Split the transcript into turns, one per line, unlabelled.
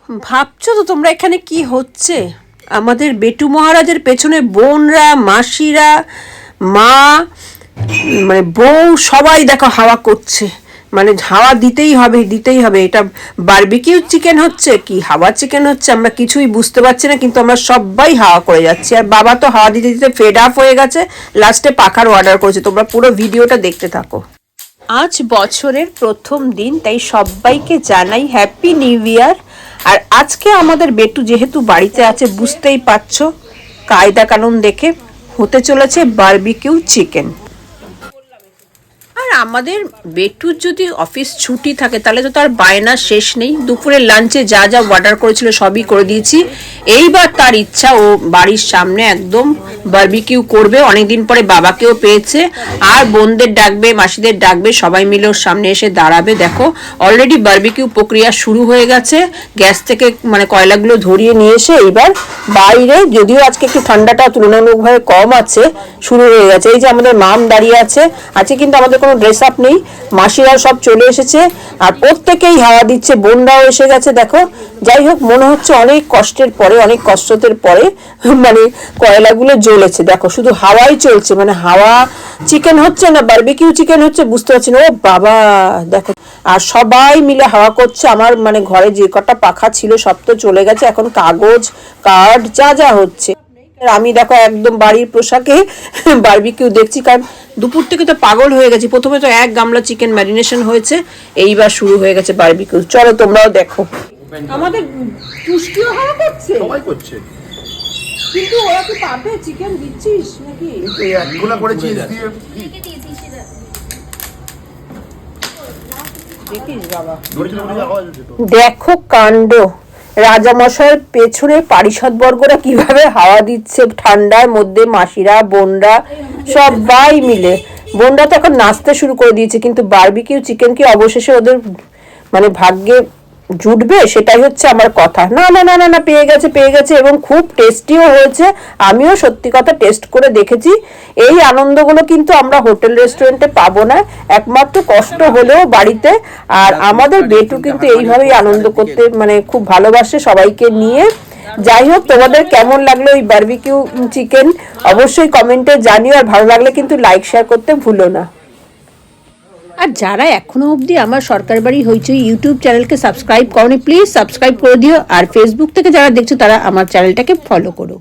ভাবছো তো তোমরা এখানে কি হচ্ছে? আমাদের বেটু মহারাজের পেছনে বোনরা, মাসিরা, মা, মানে বউ সবাই দেখো হাওয়া করছে। মানে হাওয়া দিতেই হবে, দিতেই হবে। এটা বারবিকিউ চিকেন হচ্ছে কি হাওয়া চিকেন হচ্ছে আমরা কিছুই বুঝতে পারছি না, কিন্তু আমরা সবাই হাওয়া করে যাচ্ছি। আর বাবা তো হাওয়া দিতে দিতে ফেড আপ হয়ে গেছে, লাস্টে পাখার অর্ডার করেছে। তোমরা পুরো ভিডিওটা দেখতে থাকো। আজ বছরের প্রথম দিন, তাই সবাইকে জানাই হ্যাপি নিউ ইয়ার। আর আজকে আমাদের বেটু যেহেতু বাড়িতে আছে, বুঝতেই পারছো কায়দা কানুন দেখে হতে চলেছে বারবিকিউ চিকেন। আর আমাদের বেটুর যদি অফিস ছুটি থাকে তাহলে তো তার বায়না শেষ নেই। দুপুরের লাঞ্চে যা যা অর্ডার করেছিল সবই করে দিয়েছি। এইবার তার ইচ্ছা ও বাড়ির সামনে একদম বারবিকিউ করবে। অনেকদিন পরে বাবাকেও পেয়েছে, আর বোনদের ডাকবে, মাসিদের ডাকবে, সবাই মিলে ওর সামনে এসে দাঁড়াবে। দেখো অলরেডি বারবিকিউ প্রক্রিয়া শুরু হয়ে গেছে। গ্যাস থেকে মানে কয়লাগুলো ধরিয়ে নিয়ে এসে এইবার বাইরে, যদিও আজকে একটু ঠান্ডাটা তুলনামূলকভাবে কম আছে, শুরু হয়ে গেছে। এই যে আমাদের মাম দাঁড়িয়ে আছে, আজকে কিন্তু আমাদের কোনো ড্রেস আপ নেই, মাসিরাও সব চলে এসেছে আর প্রত্যেকেই হাওয়া দিচ্ছে, বোনরাও এসে গেছে। দেখো যাই হোক, মনে হচ্ছে অনেক কষ্টের পরে, অনেক কষ্টের পরে মানে কয়লাগুলো জ্বলেছে। দেখো শুধু হাওয়াই চলছে, মানে হাওয়া চিকেন হচ্ছে না বারবিকিউ চিকেন হচ্ছে বুঝতে পারছি না। ও বাবা দেখো, আর সবাই মিলে হাওয়া করছে। আমার মানে ঘরে যে কটা পাখা ছিল সব তো চলে গেছে, এখন কাগজ কার্ড যা যা হচ্ছে। আমি দেখো একদম বাড়ির পোশাকে বারবিকিউ দেখছি, কারণ দুপুর থেকে তো পাগল হয়ে গেছি। প্রথমে তো এক গামলা চিকেন ম্যারিনেশন হয়েছে, এইবার শুরু হয়ে গেছে বারবিকিউ। চলো তোমরাও দেখো। আমাদের পুষ্টিও হাওয়া করছে,
সবাই করছে,
কিন্তু ওরা কি পাবে? চিকেন দিচ্ছিস নাকি?
এই একগুলা করে চিজ দিয়ে
দেখিস বাবা।
দেখো
কাণ্ড, রাজামশাইয়ের পেছনে পারিষদবর্গরা কিভাবে হাওয়া দিচ্ছে ঠান্ডার মধ্যে। মাসিরা, বোনরা সবাই মিলে, বোনরা তো এখন নাচতে শুরু করে দিয়েছে। কিন্তু বারবিকিউ চিকেন কি অবশেষে ওদের মানে ভাগ্যে জুটবে, সেটাই হচ্ছে আমার কথা। না না না না না, পেয়ে গেছে, পেয়ে গেছে, এবং খুব টেস্টিও হয়েছে। আমিও সত্যি কথা টেস্ট করে দেখেছি। এই আনন্দগুলো কিন্তু আমরা হোটেল রেস্টুরেন্টে পাবো না, একমাত্র কষ্ট হলেও বাড়িতে। আর আমাদের বেটু কিন্তু এইভাবেই আনন্দ করতে মানে খুব ভালোবাসে সবাইকে নিয়ে। যাই হোক, তোমাদের কেমন লাগলো এই বারবিকিউ চিকেন অবশ্যই কমেন্টে জানিও। আর ভালো লাগলে কিন্তু লাইক শেয়ার করতে ভুলো না। আর যারা এখনো অবধি আমার সরকার বাড়ি হইচই ইউটিউব চ্যানেলকে সাবস্ক্রাইব করোনি, প্লিজ সাবস্ক্রাইব করে দিও। আর ফেসবুক থেকে যারা দেখছো তারা আমার চ্যানেলটাকে ফলো করো।